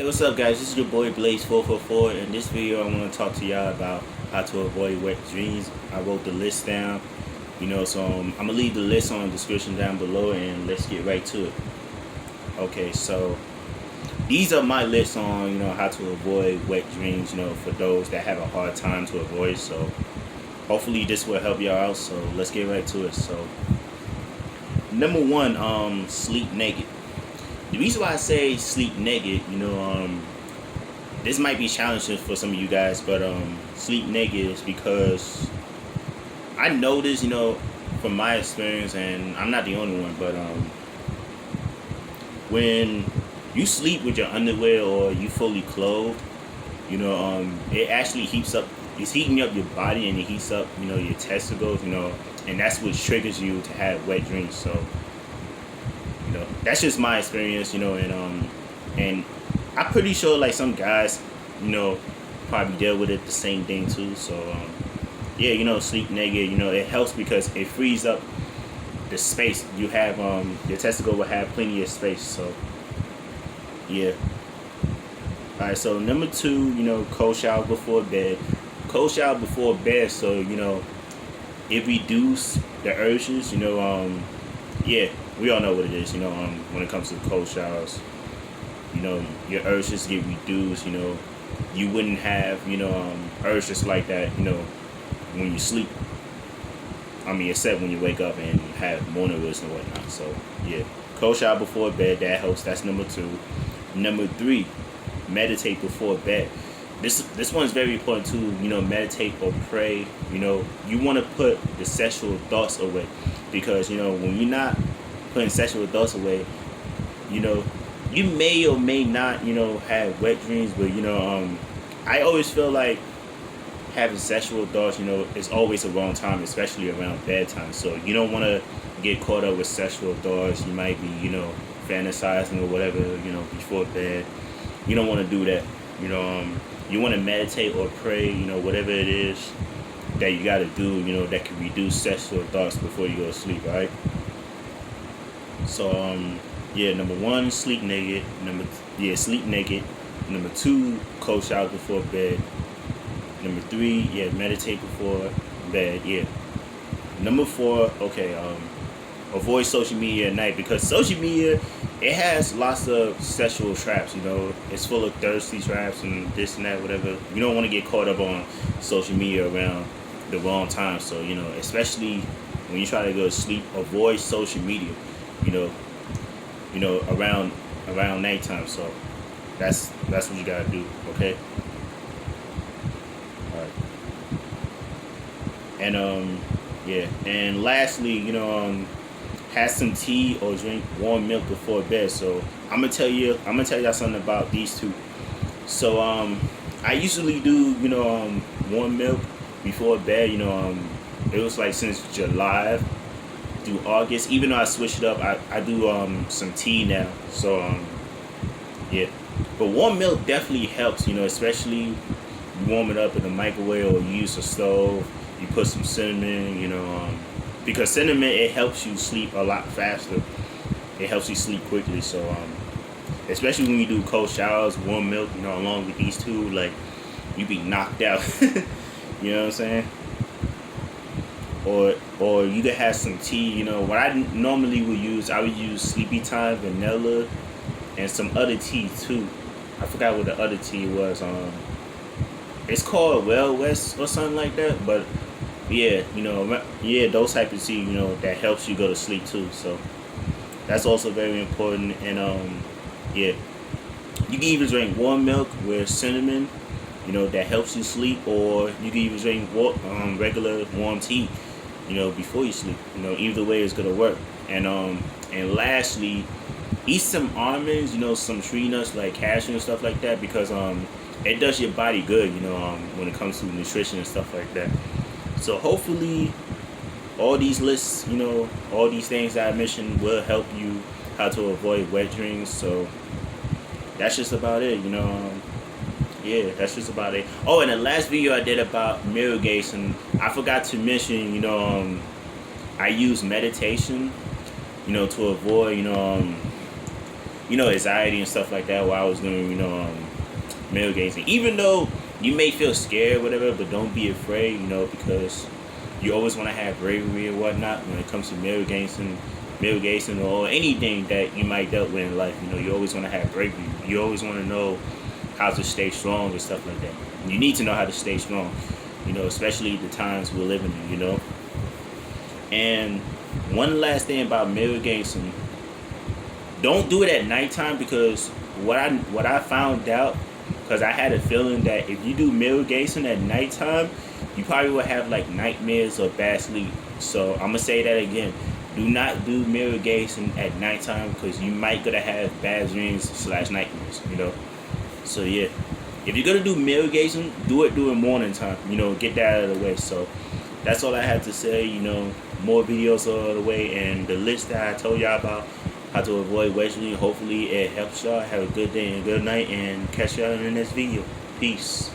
What's up, guys? This is your boy Blaze444. In this video, I want to talk to y'all about how to avoid wet dreams. I wrote the list down, so I'm gonna leave the list on the description down below, and let's get right to it. Okay, so these are my lists on how to avoid wet dreams. For those that have a hard time to avoid. So hopefully this will help y'all out. So let's get right to it. So number one, sleep naked. The reason why I say sleep naked, this might be challenging for some of you guys, but sleep naked is because I noticed, from my experience, and I'm not the only one, but when you sleep with your underwear or you fully clothed, it actually it's heating up your body, and it heats up, your testicles, and that's what triggers you to have wet dreams. So that's just my experience, and I'm pretty sure like some guys, probably deal with it the same thing too. So yeah, sleep naked, it helps because it frees up the space you have. Your testicle will have plenty of space. So yeah. All right. So number two, cold shower before bed. Cold shower before bed. So it reduces the urges. Yeah, we all know what it is, when it comes to cold showers. Your urges get reduced, you wouldn't have, urges like that, when you sleep. Except when you wake up and have morning wood and whatnot. So, yeah, cold shower before bed, that helps. That's number two. Number three, meditate before bed. This one's very important too, meditate or pray. You want to put the sexual thoughts away. Because, when you're not putting sexual thoughts away, you may or may not, have wet dreams. But, I always feel like having sexual thoughts, is always a wrong time, especially around bedtime. So you don't want to get caught up with sexual thoughts. You might be, fantasizing or whatever, before bed. You don't want to do that. You want to meditate or pray, whatever it is that you got to do, that can reduce sexual thoughts before you go to sleep, alright? So, yeah, number one, sleep naked. Sleep naked. Number two, cold shower before bed. Number three, meditate before bed, Number four, avoid social media at night, because social media, it has lots of sexual traps, it's full of thirsty traps and this and that, whatever. You don't want to get caught up on social media around the wrong time. So, especially when you try to go to sleep, avoid social media, around nighttime. So that's what you gotta do, okay? Alright. And and lastly, have some tea or drink warm milk before bed. So I'm gonna tell y'all something about these two. So I usually do warm milk before bed. It was like since July through August. Even though I switched it up, I do some tea now. So yeah, but warm milk definitely helps. Especially you warm it up in the microwave or you use a stove. You put some cinnamon. Because cinnamon, it helps you sleep a lot faster. It helps you sleep quickly. So especially when you do cold showers, warm milk, along with these two, like, you be knocked out. You know what I'm saying? Or you could have some tea. What I normally would use, I would use Sleepy Time vanilla and some other tea too. I forgot what the other tea was. It's called Well West or something like that. But yeah, those type of tea, that helps you go to sleep too. So that's also very important. And you can even drink warm milk with cinnamon, that helps you sleep, or you can even drink regular warm tea, before you sleep. Either way is gonna work. And lastly, eat some almonds, some tree nuts like cashew and stuff like that, because it does your body good, when it comes to nutrition and stuff like that. So hopefully all these lists, all these things that I mentioned will help you how to avoid wet dreams. So that's just about it, that's just about it. Oh, in the last video I did about mirror gaze, and I forgot to mention, I use meditation, to avoid, anxiety and stuff like that while I was doing, male gazing. Even though you may feel scared, whatever, but don't be afraid, because you always want to have bravery and whatnot when it comes to male gazing, or anything that you might dealt with in life. You always want to have bravery. You always want to know how to stay strong and stuff like that. You need to know how to stay strong, especially the times we're living in. And one last thing about male gazing, don't do it at nighttime, because what I found out, because I had a feeling that if you do male gazing at nighttime, you probably will have like nightmares or bad sleep. So I'm gonna say that again: do not do male gazing at nighttime, because you might gonna have bad dreams / nightmares. So yeah, if you're gonna do male gazing, do it during morning time. Get that out of the way. So that's all I had to say. More videos are the way, and the list that I told y'all about, how to avoid wedging. Hopefully it helps y'all. Have a good day and good night, and catch y'all in the next video. Peace.